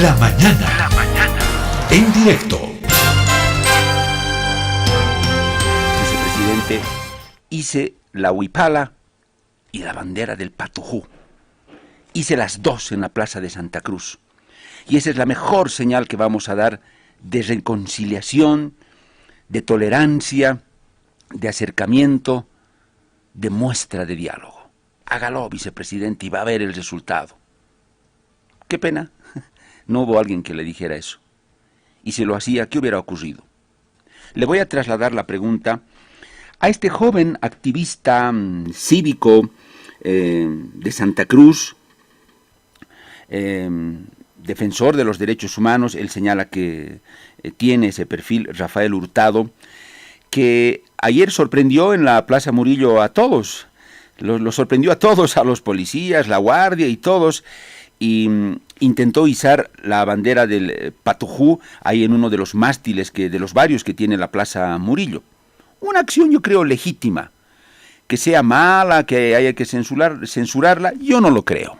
La mañana. En directo. Vicepresidente, hice la huipala y la bandera del Patujú. Hice las dos en la Plaza de Santa Cruz. Y esa es la mejor señal que vamos a dar de reconciliación, de tolerancia, de acercamiento, de muestra de diálogo. Hágalo, vicepresidente, y va a ver el resultado. Qué pena, no hubo alguien que le dijera eso. Y si lo hacía, ¿qué hubiera ocurrido? Le voy a trasladar la pregunta a este joven activista cívico de Santa Cruz, defensor de los derechos humanos. Él señala que tiene ese perfil, Rafael Hurtado, que ayer sorprendió en la Plaza Murillo a todos, lo sorprendió a todos, a los policías, la guardia y todos, y intentó izar la bandera del Patujú ahí en uno de los mástiles, de los varios que tiene la Plaza Murillo. Una acción, yo creo, legítima. Que sea mala, que haya que censurarla, yo no lo creo.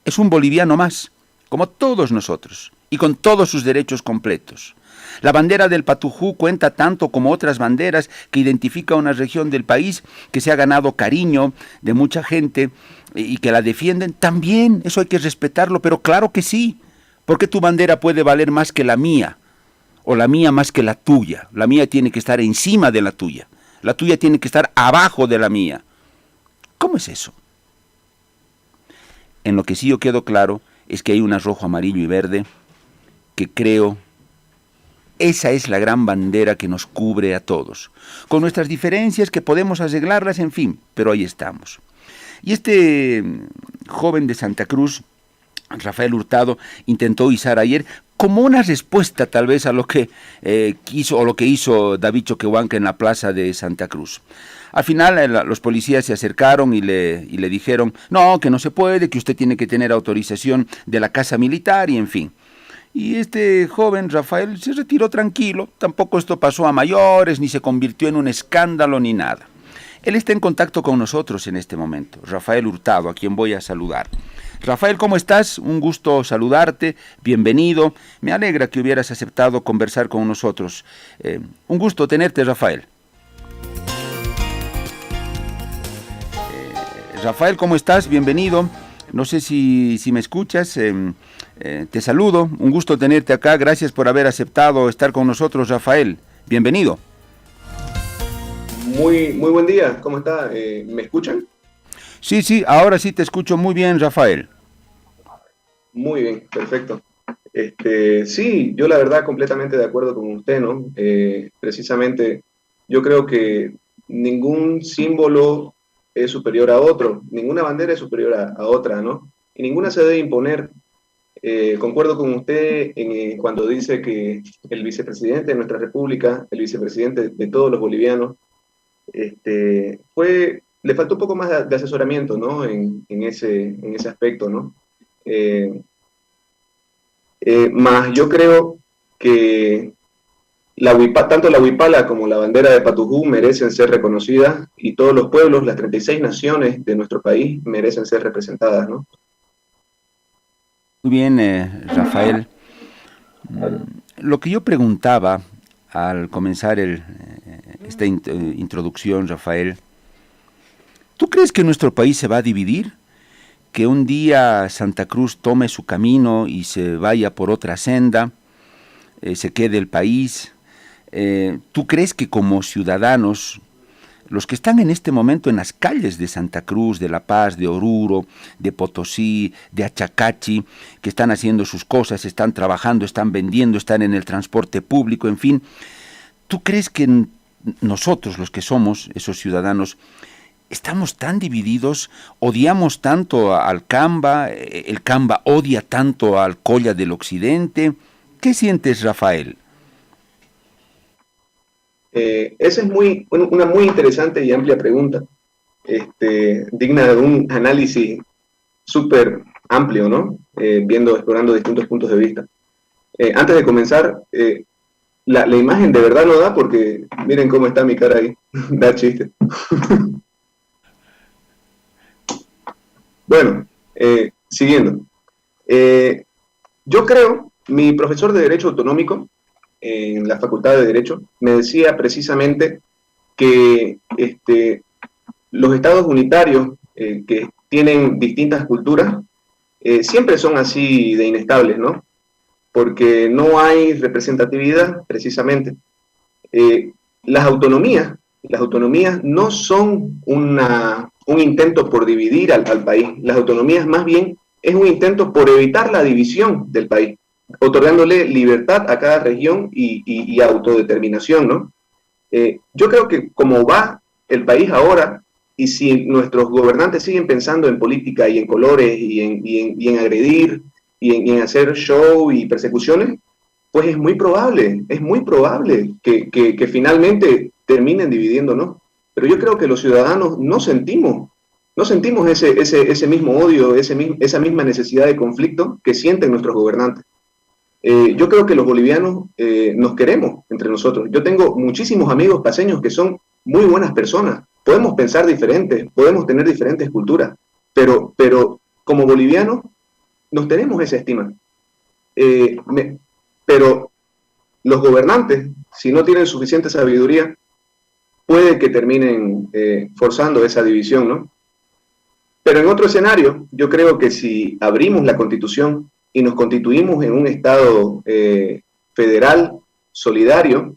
Es un boliviano más, como todos nosotros, y con todos sus derechos completos. La bandera del Patujú cuenta tanto como otras banderas que identifica una región del país que se ha ganado cariño de mucha gente y que la defienden. También eso hay que respetarlo, pero claro que sí. ¿Por qué tu bandera puede valer más que la mía? O la mía más que la tuya. La mía tiene que estar encima de la tuya. La tuya tiene que estar abajo de la mía. ¿Cómo es eso? En lo que sí yo quedo claro es que hay una rojo, amarillo y verde que creo esa es la gran bandera que nos cubre a todos. Con nuestras diferencias que podemos arreglarlas, en fin, pero ahí estamos. Y este joven de Santa Cruz, Rafael Hurtado, intentó izar ayer como una respuesta tal vez a lo que quiso o lo que hizo David Choquehuanca en la plaza de Santa Cruz. Al final los policías se acercaron y le dijeron, no, que no se puede, que usted tiene que tener autorización de la casa militar y en fin. Y este joven Rafael se retiró tranquilo, tampoco esto pasó a mayores, ni se convirtió en un escándalo ni nada. Él está en contacto con nosotros en este momento, Rafael Hurtado, a quien voy a saludar. Rafael, ¿cómo estás? Un gusto saludarte, bienvenido. Me alegra que hubieras aceptado conversar con nosotros. Un gusto tenerte, Rafael. Rafael, ¿cómo estás? Bienvenido. No sé si me escuchas. Te saludo, un gusto tenerte acá. Gracias por haber aceptado estar con nosotros, Rafael. Bienvenido. Muy buen día, ¿cómo está? ¿Me escuchan? Sí, ahora sí te escucho muy bien, Rafael. Muy bien, perfecto. Sí, yo la verdad completamente de acuerdo con usted, ¿no? Precisamente yo creo que ningún símbolo es superior a otro, ninguna bandera es superior a otra, ¿no? Y ninguna se debe imponer. Concuerdo con usted cuando dice que el vicepresidente de nuestra república, el vicepresidente de todos los bolivianos, le faltó un poco más de asesoramiento, ¿no? En ese aspecto, ¿no? Más yo creo que tanto la huipala como la bandera de Patujú merecen ser reconocidas y todos los pueblos, las 36 naciones de nuestro país merecen ser representadas, ¿no? Muy bien, Rafael. Lo que yo preguntaba al comenzar esta introducción, Rafael, ¿tú crees que nuestro país se va a dividir? ¿Que un día Santa Cruz tome su camino y se vaya por otra senda, se quede el país? ¿Tú crees que como ciudadanos, los que están en este momento en las calles de Santa Cruz, de La Paz, de Oruro, de Potosí, de Achacachi, que están haciendo sus cosas, están trabajando, están vendiendo, están en el transporte público, en fin, ¿tú crees que nosotros, los que somos esos ciudadanos, estamos tan divididos, odiamos tanto al Camba, el Camba odia tanto al Colla del Occidente? ¿Qué sientes, Rafael? Esa es una muy interesante y amplia pregunta, digna de un análisis súper amplio, ¿no? Explorando distintos puntos de vista. Antes de comenzar, la imagen de verdad no da porque miren cómo está mi cara ahí, da chiste. Bueno, siguiendo. Yo creo, mi profesor de Derecho Autonómico en la Facultad de Derecho me decía precisamente que los estados unitarios que tienen distintas culturas siempre son así de inestables, ¿no? Porque no hay representatividad precisamente. Eh, las autonomías no son un intento por dividir al país. Las autonomías más bien es un intento por evitar la división del país, otorgándole libertad a cada región y autodeterminación, ¿no? Yo creo que como va el país ahora, y si nuestros gobernantes siguen pensando en política y en colores y en agredir y en hacer show y persecuciones, pues es muy probable que finalmente terminen dividiéndonos. Pero yo creo que los ciudadanos no sentimos ese mismo odio, esa misma necesidad de conflicto que sienten nuestros gobernantes. Yo creo que los bolivianos nos queremos entre nosotros. Yo tengo muchísimos amigos paceños que son muy buenas personas. Podemos pensar diferentes, podemos tener diferentes culturas, pero como bolivianos nos tenemos esa estima. Pero los gobernantes, si no tienen suficiente sabiduría, puede que terminen forzando esa división, ¿no? Pero en otro escenario, yo creo que si abrimos la Constitución y nos constituimos en un Estado federal solidario,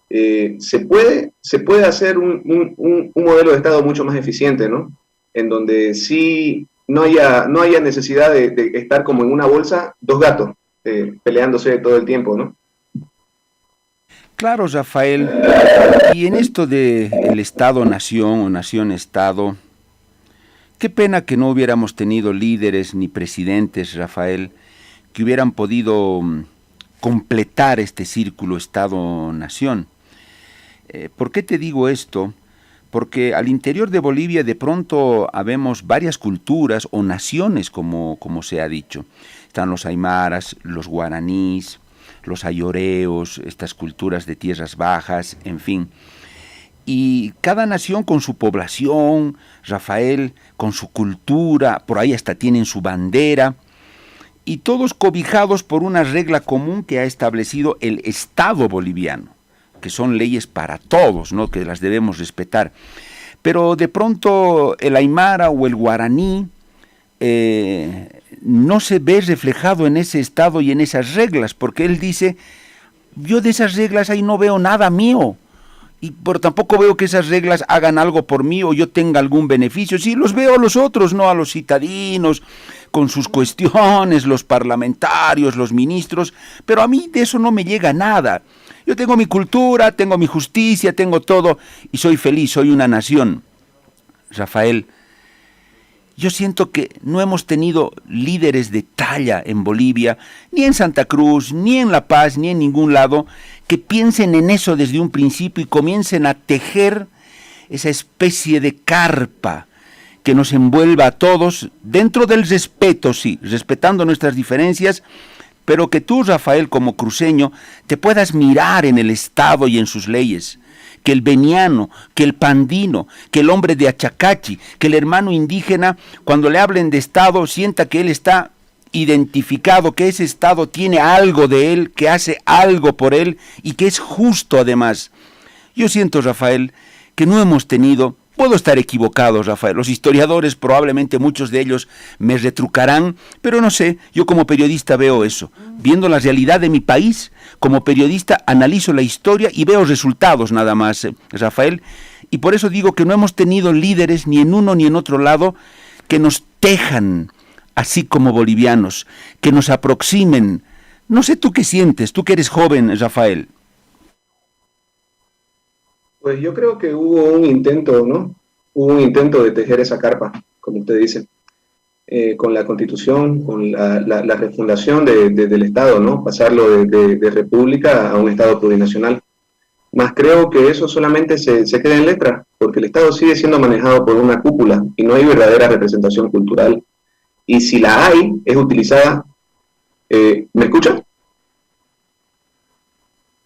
se puede hacer un modelo de Estado mucho más eficiente, ¿no? En donde sí no haya necesidad de estar como en una bolsa, dos gatos peleándose todo el tiempo, ¿no? Claro, Rafael. Y en esto de el Estado-nación o nación-Estado, qué pena que no hubiéramos tenido líderes ni presidentes, Rafael, que hubieran podido completar este círculo Estado-nación. ¿Por qué te digo esto? Porque al interior de Bolivia de pronto habemos varias culturas o naciones, como se ha dicho. Están los aymaras, los guaraníes, los ayoreos, estas culturas de tierras bajas, en fin. Y cada nación con su población, Rafael, con su cultura, por ahí hasta tienen su bandera, y todos cobijados por una regla común que ha establecido el Estado boliviano, que son leyes para todos, ¿no?, que las debemos respetar. Pero de pronto el aymara o el guaraní no se ve reflejado en ese Estado y en esas reglas, porque él dice, yo de esas reglas ahí no veo nada mío, pero tampoco veo que esas reglas hagan algo por mí o yo tenga algún beneficio. Sí, los veo a los otros, no a los citadinos, con sus cuestiones, los parlamentarios, los ministros, pero a mí de eso no me llega nada. Yo tengo mi cultura, tengo mi justicia, tengo todo y soy feliz, soy una nación. Rafael, yo siento que no hemos tenido líderes de talla en Bolivia, ni en Santa Cruz, ni en La Paz, ni en ningún lado, que piensen en eso desde un principio y comiencen a tejer esa especie de carpa que nos envuelva a todos dentro del respeto, sí, respetando nuestras diferencias, pero que tú, Rafael, como cruceño, te puedas mirar en el Estado y en sus leyes, que el beniano, que el pandino, que el hombre de Achacachi, que el hermano indígena, cuando le hablen de Estado, sienta que él está identificado, que ese Estado tiene algo de él, que hace algo por él y que es justo además. Yo siento, Rafael, que no hemos tenido, puedo estar equivocado, Rafael, los historiadores probablemente muchos de ellos me retrucarán, pero no sé, yo como periodista veo eso, viendo la realidad de mi país, como periodista analizo la historia y veo resultados nada más, Rafael, y por eso digo que no hemos tenido líderes ni en uno ni en otro lado que nos tejan así como bolivianos, que nos aproximen. No sé tú qué sientes, tú que eres joven, Rafael. Pues yo creo que hubo un intento, ¿no? Hubo un intento de tejer esa carpa, como usted dice, con la Constitución, con la refundación del Estado, ¿no? Pasarlo de república a un Estado plurinacional. Más creo que eso solamente se queda en letra, porque el Estado sigue siendo manejado por una cúpula y no hay verdadera representación cultural. Y si la hay, es utilizada... ¿Me escucha?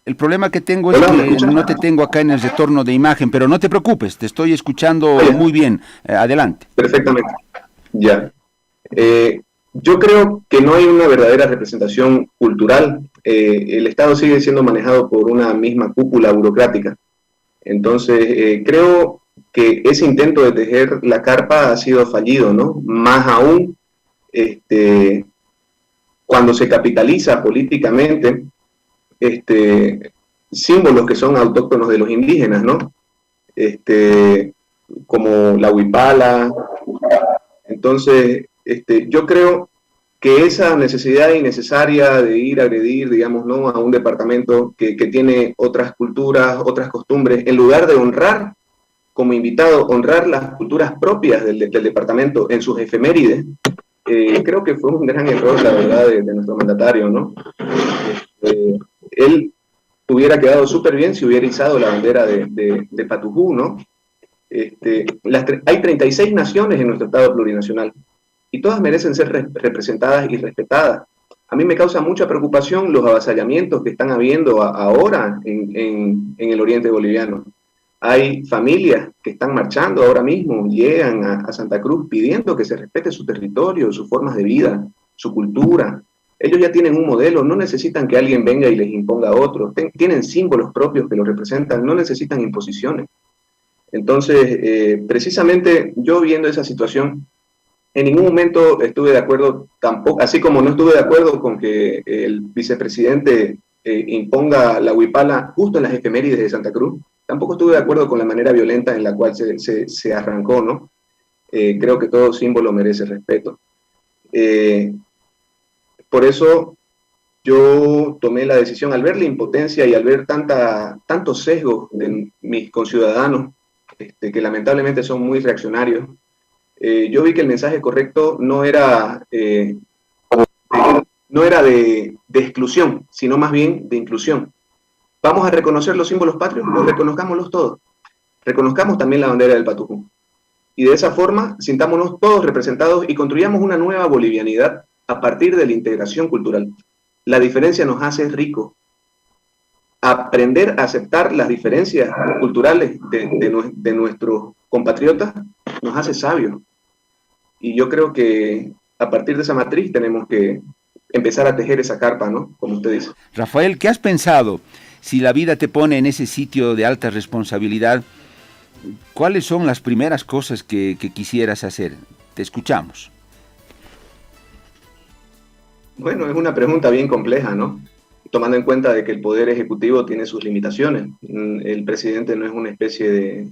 El problema que tengo es que no te tengo acá en el retorno de imagen, pero no te preocupes, te estoy escuchando muy bien. Adelante. Perfectamente. Ya. Yo creo que no hay una verdadera representación cultural. El Estado sigue siendo manejado por una misma cúpula burocrática. Entonces, creo que ese intento de tejer la carpa ha sido fallido, ¿no? Más aún, este, cuando se capitaliza políticamente símbolos que son autóctonos de los indígenas, ¿no? Como la huipala. Entonces, yo creo que esa necesidad innecesaria de ir a agredir, digamos, ¿no? A un departamento que tiene otras culturas, otras costumbres, en lugar de honrar como invitado, honrar las culturas propias del departamento en sus efemérides, creo que fue un gran error, la verdad, de nuestro mandatario, ¿no? Él hubiera quedado súper bien si hubiera izado la bandera de Patujú, ¿no? Hay 36 naciones en nuestro Estado plurinacional y todas merecen ser representadas y respetadas. A mí me causa mucha preocupación los avasallamientos que están habiendo ahora en el oriente boliviano. Hay familias que están marchando ahora mismo, llegan a Santa Cruz pidiendo que se respete su territorio, sus formas de vida, su cultura. Ellos ya tienen un modelo, no necesitan que alguien venga y les imponga a otros. Tienen símbolos propios que los representan, no necesitan imposiciones. Entonces, precisamente yo viendo esa situación, en ningún momento estuve de acuerdo, tampoco, así como no estuve de acuerdo con que el vicepresidente imponga la huipala justo en las efemérides de Santa Cruz, tampoco estuve de acuerdo con la manera violenta en la cual se arrancó, ¿no? Creo que todo símbolo merece respeto. Por eso yo tomé la decisión, al ver la impotencia y al ver tantos sesgos de mis conciudadanos, que lamentablemente son muy reaccionarios, yo vi que el mensaje correcto no era de exclusión, sino más bien de inclusión. Vamos a reconocer los símbolos patrios, pues reconozcámoslos todos. Reconozcamos también la bandera del Patujú. Y de esa forma, sintámonos todos representados y construyamos una nueva bolivianidad a partir de la integración cultural. La diferencia nos hace ricos. Aprender a aceptar las diferencias culturales de nuestros compatriotas nos hace sabios. Y yo creo que a partir de esa matriz tenemos que empezar a tejer esa carpa, ¿no? Como usted dice. Rafael, ¿qué has pensado? Si la vida te pone en ese sitio de alta responsabilidad, ¿cuáles son las primeras cosas que quisieras hacer? Te escuchamos. Bueno, es una pregunta bien compleja, ¿no? Tomando en cuenta de que el Poder Ejecutivo tiene sus limitaciones. El presidente no es una especie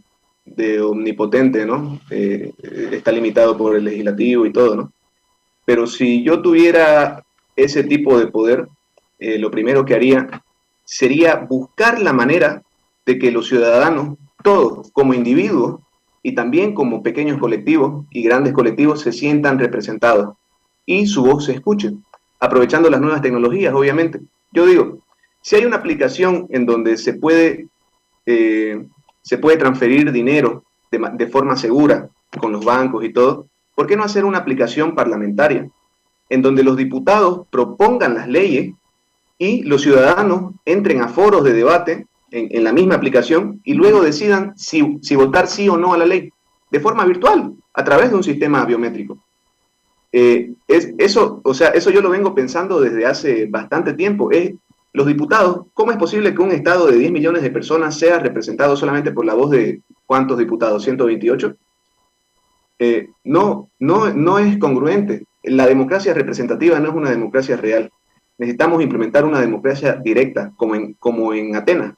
de omnipotente, ¿no? Está limitado por el legislativo y todo, ¿no? Pero si yo tuviera ese tipo de poder, lo primero que haría sería buscar la manera de que los ciudadanos, todos como individuos y también como pequeños colectivos y grandes colectivos, se sientan representados y su voz se escuche, aprovechando las nuevas tecnologías, obviamente. Yo digo, si hay una aplicación en donde se puede transferir dinero de forma segura con los bancos y todo, ¿por qué no hacer una aplicación parlamentaria en donde los diputados propongan las leyes y los ciudadanos entren a foros de debate en la misma aplicación y luego decidan si votar sí o no a la ley de forma virtual, a través de un sistema biométrico? Eso yo lo vengo pensando desde hace bastante tiempo. Los diputados, ¿cómo es posible que un estado de 10 millones de personas sea representado solamente por la voz de cuántos diputados? ¿128? No es congruente. La democracia representativa no es una democracia real. Necesitamos implementar una democracia directa, como en Atenas.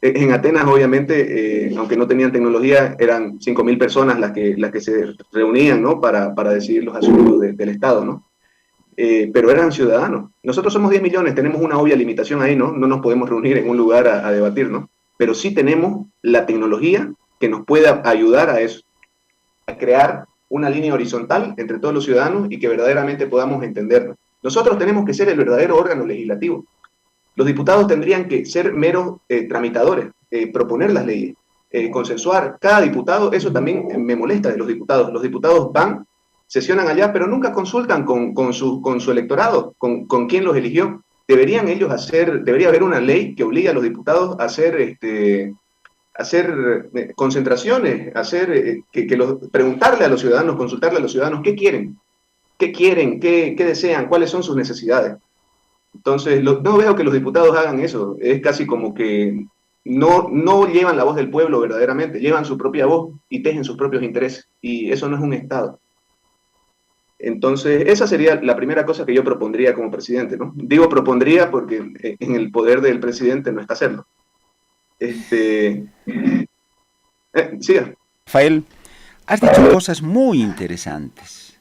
En Atenas, obviamente, aunque no tenían tecnología, eran 5.000 personas las que se reunían, ¿no? para decidir los asuntos del Estado, ¿no? Pero eran ciudadanos. Nosotros somos 10 millones, tenemos una obvia limitación ahí, ¿no? No nos podemos reunir en un lugar a debatir, ¿no? Pero sí tenemos la tecnología que nos pueda ayudar a eso, a crear una línea horizontal entre todos los ciudadanos y que verdaderamente podamos entendernos. Nosotros tenemos que ser el verdadero órgano legislativo. Los diputados tendrían que ser meros tramitadores, proponer las leyes, consensuar. Cada diputado, eso también me molesta de los diputados. Los diputados van, sesionan allá, pero nunca consultan con su electorado, con quién los eligió. Debería haber una ley que obligue a los diputados a hacer concentraciones, preguntarle a los ciudadanos, consultarle a los ciudadanos qué quieren. qué quieren, qué desean, cuáles son sus necesidades. Entonces, no veo que los diputados hagan eso. Es casi como que no llevan la voz del pueblo verdaderamente, llevan su propia voz y tejen sus propios intereses. Y eso no es un Estado. Entonces, esa sería la primera cosa que yo propondría como presidente, ¿no? Digo propondría porque en el poder del presidente no está hacerlo. Siga. Rafael, has dicho cosas muy interesantes.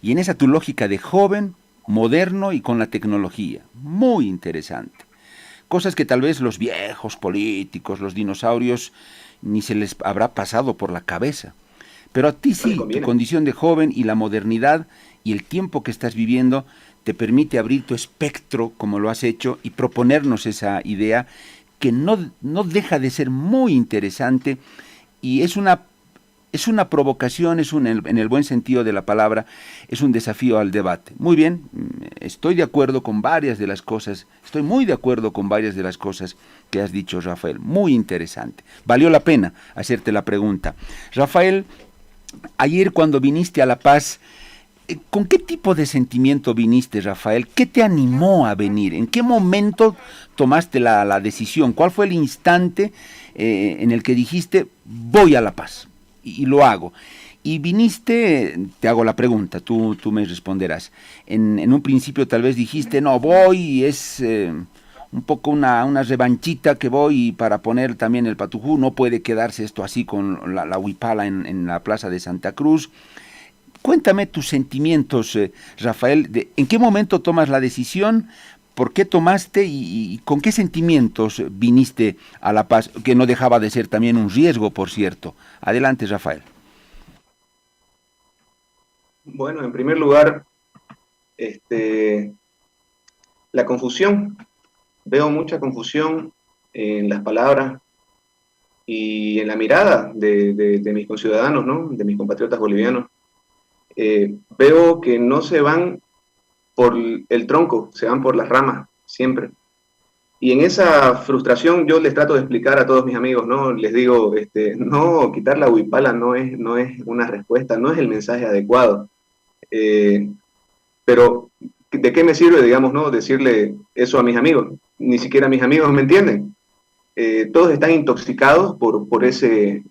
Y en esa tu lógica de joven, moderno y con la tecnología. Muy interesante. Cosas que tal vez los viejos políticos, los dinosaurios, ni se les habrá pasado por la cabeza. Pero a ti sí, tu condición de joven y la modernidad y el tiempo que estás viviendo te permite abrir tu espectro como lo has hecho y proponernos esa idea que no deja de ser muy interesante y es una provocación, en el buen sentido de la palabra, es un desafío al debate. Muy bien, estoy de acuerdo con varias de las cosas, estoy muy de acuerdo con varias de las cosas que has dicho, Rafael. Muy interesante. Valió la pena hacerte la pregunta. Rafael, ayer cuando viniste a La Paz, ¿con qué tipo de sentimiento viniste, Rafael? ¿Qué te animó a venir? ¿En qué momento tomaste la decisión? ¿Cuál fue el instante en el que dijiste, voy a La Paz y lo hago? Y viniste, te hago la pregunta, tú me responderás. En un principio tal vez dijiste, no, voy, es un poco una revanchita que voy para poner también el patujú, no puede quedarse esto así con la huipala en la plaza de Santa Cruz. Cuéntame tus sentimientos, Rafael, ¿en qué momento tomas la decisión? ¿Por qué tomaste y con qué sentimientos viniste a La Paz? Que no dejaba de ser también un riesgo, por cierto. Adelante, Rafael. Bueno, en primer lugar, la confusión. Veo mucha confusión en las palabras y en la mirada de mis conciudadanos, ¿no? De mis compatriotas bolivianos. Veo que no se van por el tronco, se van por las ramas, siempre. Y en esa frustración yo les trato de explicar a todos mis amigos, ¿no? Les digo, no, quitar la huipala no es una respuesta, no es el mensaje adecuado. Pero, ¿de qué me sirve, digamos, no, decirle eso a mis amigos? Ni siquiera mis amigos me entienden. Todos están intoxicados por ese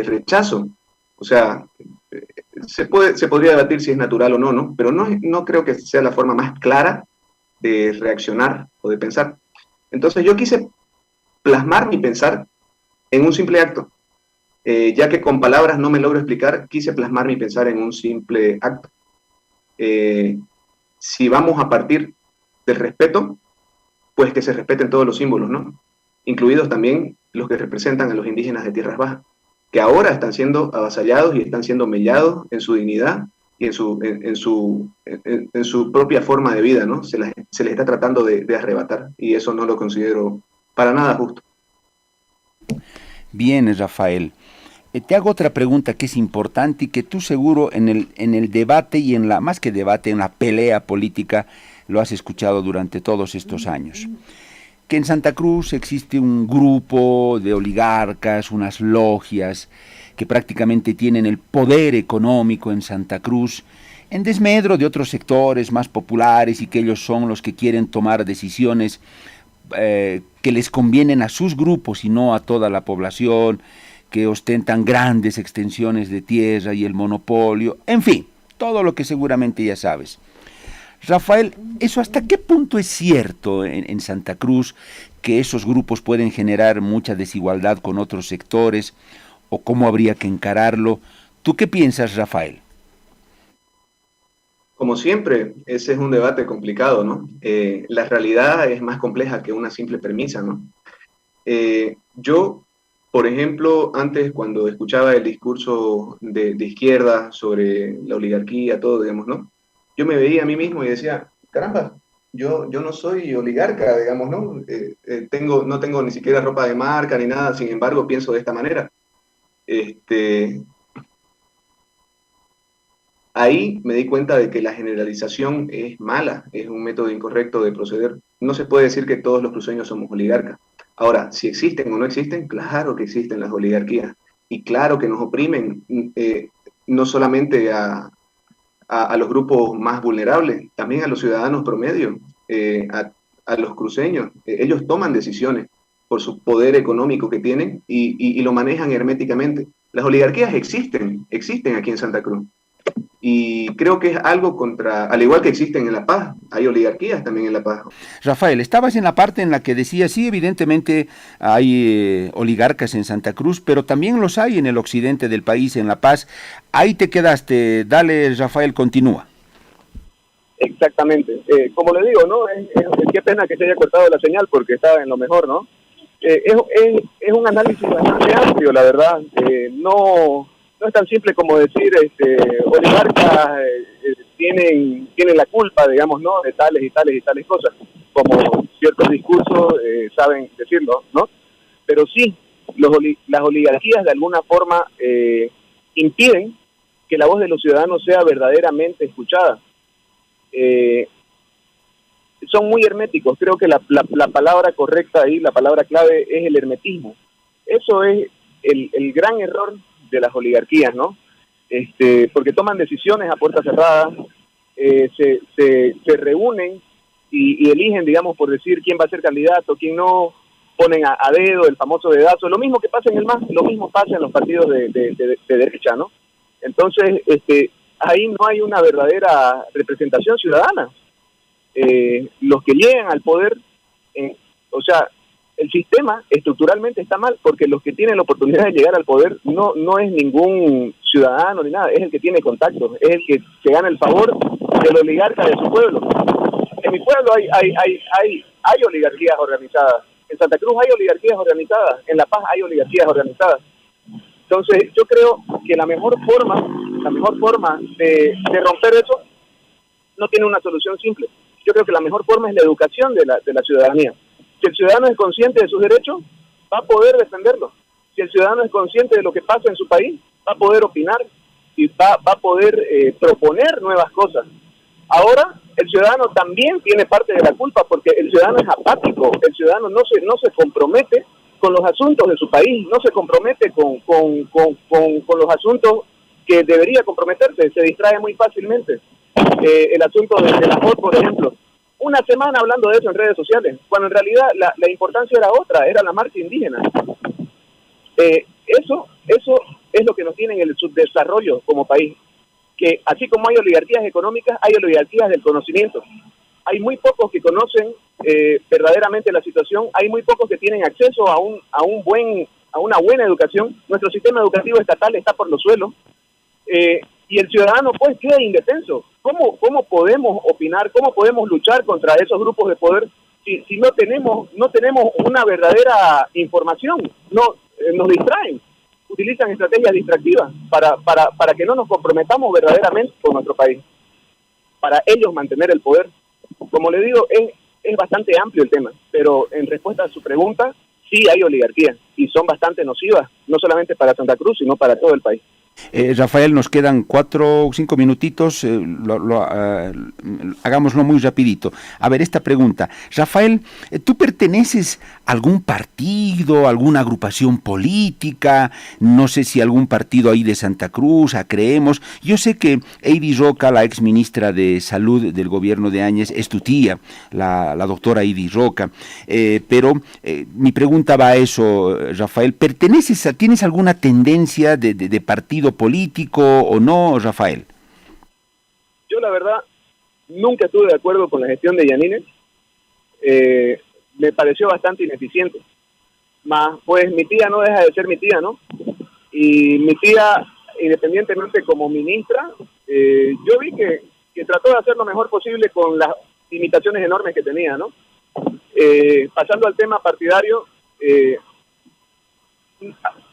rechazo. O sea, se podría debatir si es natural o no, ¿no? Pero no creo que sea la forma más clara de reaccionar o de pensar. Entonces yo quise plasmar mi pensar en un simple acto. Ya que con palabras no me logro explicar, quise plasmar mi pensar en un simple acto. Si vamos a partir del respeto, pues que se respeten todos los símbolos, ¿no? Incluidos también los que representan a los indígenas de tierras bajas, que ahora están siendo avasallados y están siendo mellados en su dignidad y en su propia forma de vida, ¿no? Se les está tratando de arrebatar, y eso no lo considero para nada justo. Bien, Rafael. Te hago otra pregunta que es importante y que tú seguro en el debate y más que debate, en la pelea política, lo has escuchado durante todos estos años. Que en Santa Cruz existe un grupo de oligarcas, unas logias, que prácticamente tienen el poder económico en Santa Cruz, en desmedro de otros sectores más populares y que ellos son los que quieren tomar decisiones que les convienen a sus grupos y no a toda la población, que ostentan grandes extensiones de tierra y el monopolio, en fin, todo lo que seguramente ya sabes. Rafael, ¿eso hasta qué punto es cierto en Santa Cruz, que esos grupos pueden generar mucha desigualdad con otros sectores, o cómo habría que encararlo? ¿Tú qué piensas, Rafael? Como siempre, ese es un debate complicado, ¿no? La realidad es más compleja que una simple premisa, ¿no? Yo, por ejemplo, antes cuando escuchaba el discurso de izquierda sobre la oligarquía, todo, digamos, ¿no? Yo me veía a mí mismo y decía, caramba, yo no soy oligarca, digamos, ¿no? No tengo ni siquiera ropa de marca ni nada, sin embargo, pienso de esta manera. Ahí me di cuenta de que la generalización es mala, es un método incorrecto de proceder. No se puede decir que todos los cruceños somos oligarcas. Ahora, si existen o no existen, claro que existen las oligarquías. Y claro que nos oprimen, no solamente a los grupos más vulnerables, también a los ciudadanos promedio, a los cruceños. Ellos toman decisiones por su poder económico que tienen y lo manejan herméticamente. Las oligarquías existen aquí en Santa Cruz. Y creo que es algo al igual que existen en La Paz, hay oligarquías también en La Paz. Rafael, estabas en la parte en la que decías, sí, evidentemente hay oligarcas en Santa Cruz, pero también los hay en el occidente del país, en La Paz. Ahí te quedaste. Dale, Rafael, continúa. Exactamente. Como le digo, ¿no? Qué pena que se haya cortado la señal porque estaba en lo mejor, ¿no? Es un análisis bastante amplio, la verdad. No es tan simple como decir oligarcas tienen la culpa, digamos, ¿no? De tales y tales y tales cosas, como ciertos discursos saben decirlo, ¿no? Pero sí, las oligarquías de alguna forma impiden que la voz de los ciudadanos sea verdaderamente escuchada. Son muy herméticos. Creo que la palabra correcta ahí, la palabra clave es el hermetismo. Eso es el gran error de las oligarquías, ¿no? Porque toman decisiones a puertas cerradas, se reúnen y eligen, digamos, por decir quién va a ser candidato, quién no, ponen a dedo el famoso dedazo. Lo mismo que pasa en el MAS, lo mismo pasa en los partidos de derecha, ¿no? Entonces, ahí no hay una verdadera representación ciudadana. Los que llegan al poder, o sea, el sistema estructuralmente está mal porque los que tienen la oportunidad de llegar al poder no es ningún ciudadano ni nada, es el que tiene contactos, es el que se gana el favor del oligarca de su pueblo. En mi pueblo hay oligarquías organizadas, en Santa Cruz hay oligarquías organizadas, en La Paz hay oligarquías organizadas. Entonces yo creo que la mejor forma de romper eso no tiene una solución simple. Yo creo que la mejor forma es la educación de la ciudadanía. Si el ciudadano es consciente de sus derechos, va a poder defenderlos. Si el ciudadano es consciente de lo que pasa en su país, va a poder opinar y va a poder proponer nuevas cosas. Ahora, el ciudadano también tiene parte de la culpa porque el ciudadano es apático, el ciudadano no se compromete con los asuntos de su país, no se compromete con los asuntos que debería comprometerse, se distrae muy fácilmente. El asunto de la JOT, por ejemplo, una semana hablando de eso en redes sociales, cuando en realidad la importancia era otra, era la marcha indígena. Eso es lo que nos tiene en el subdesarrollo como país, que así como hay oligarquías económicas, hay oligarquías del conocimiento. Hay muy pocos que conocen verdaderamente la situación, hay muy pocos que tienen acceso a una buena educación. Nuestro sistema educativo estatal está por los suelos, y el ciudadano pues queda indefenso. ¿Cómo podemos opinar, cómo podemos luchar contra esos grupos de poder si no tenemos una verdadera información? Nos distraen, utilizan estrategias distractivas para que no nos comprometamos verdaderamente con nuestro país, para ellos mantener el poder. Como le digo, es bastante amplio el tema, pero en respuesta a su pregunta, sí hay oligarquías y son bastante nocivas, no solamente para Santa Cruz, sino para todo el país. Rafael, nos quedan 4 o 5 minutitos, hagámoslo muy rapidito. A ver, esta pregunta. Rafael, ¿tú perteneces a algún partido, alguna agrupación política? No sé si algún partido ahí de Santa Cruz, a Creemos. Yo sé que Heidi Roca, la ex ministra de Salud del gobierno de Áñez, es tu tía, la doctora Heidi Roca. Pero mi pregunta va a eso, Rafael. ¿Tienes alguna tendencia de partido político o no, Rafael? Yo la verdad nunca estuve de acuerdo con la gestión de Yanine. Me pareció bastante ineficiente. Más pues mi tía no deja de ser mi tía, ¿no? Y mi tía, independientemente como ministra, yo vi que trató de hacer lo mejor posible con las limitaciones enormes que tenía, ¿no? Pasando al tema partidario,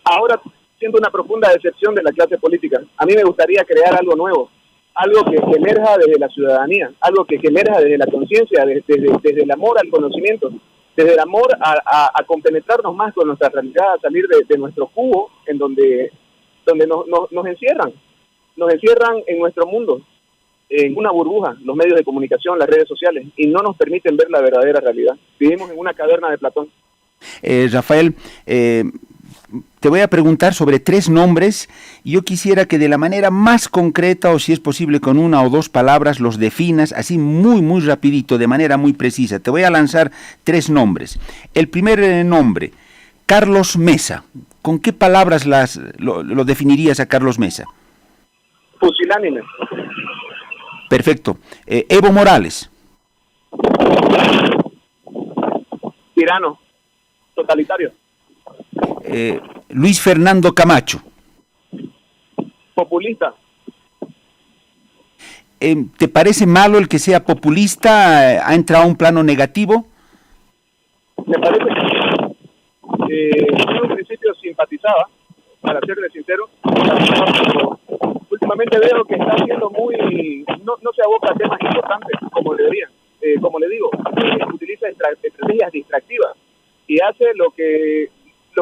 ahora siento una profunda decepción de la clase política. A mí me gustaría crear algo nuevo, algo que emerja desde la ciudadanía, algo que emerja desde la conciencia, desde el amor al conocimiento, desde el amor a compenetrarnos más con nuestra realidad, a salir de nuestro cubo en donde nos encierran en nuestro mundo, en una burbuja, los medios de comunicación, las redes sociales, y no nos permiten ver la verdadera realidad. Vivimos en una caverna de Platón. Rafael, te voy a preguntar sobre 3 nombres y yo quisiera que de la manera más concreta o si es posible con 1 o 2 palabras los definas así muy muy rapidito, de manera muy precisa. Te voy a lanzar 3 nombres. El primer nombre, Carlos Mesa. ¿Con qué palabras lo definirías a Carlos Mesa? Pusilánime. Perfecto. Evo Morales. Tirano. Totalitario. Luis Fernando Camacho. Populista. ¿Te parece malo el que sea populista? ¿Ha entrado a un plano negativo? Me parece que en un principio simpatizaba, para serle sincero, pero últimamente veo que está siendo no se aboca a temas importantes como debería. Como le digo, utiliza estrategias distractivas y hace lo que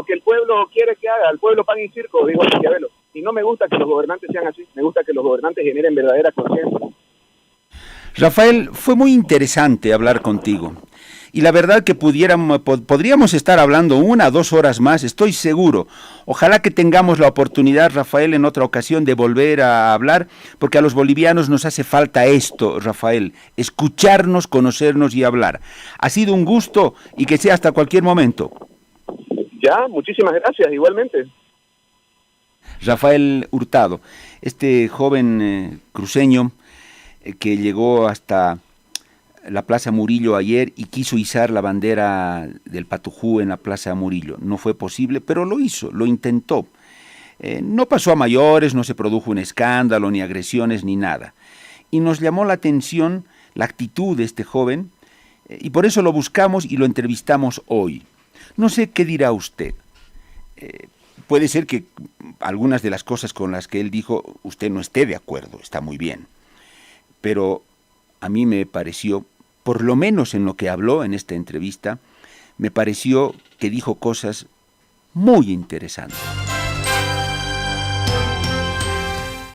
el pueblo quiere que haga, al pueblo pan y circo, digo Maquiavelo. Y no me gusta que los gobernantes sean así, me gusta que los gobernantes generen verdadera conciencia. Rafael, fue muy interesante hablar contigo. Y la verdad que podríamos estar hablando 1 o 2 horas más, estoy seguro. Ojalá que tengamos la oportunidad, Rafael, en otra ocasión de volver a hablar, porque a los bolivianos nos hace falta esto, Rafael, escucharnos, conocernos y hablar. Ha sido un gusto y que sea hasta cualquier momento. Ya, muchísimas gracias, igualmente. Rafael Hurtado, este joven cruceño que llegó hasta la Plaza Murillo ayer y quiso izar la bandera del Patujú en la Plaza Murillo. No fue posible, pero lo hizo, lo intentó. No pasó a mayores, no se produjo un escándalo, ni agresiones, ni nada. Y nos llamó la atención la actitud de este joven, y por eso lo buscamos y lo entrevistamos hoy. No sé qué dirá usted. Puede ser que algunas de las cosas con las que él dijo usted no esté de acuerdo, está muy bien. Pero a mí me pareció, por lo menos en lo que habló en esta entrevista, me pareció que dijo cosas muy interesantes.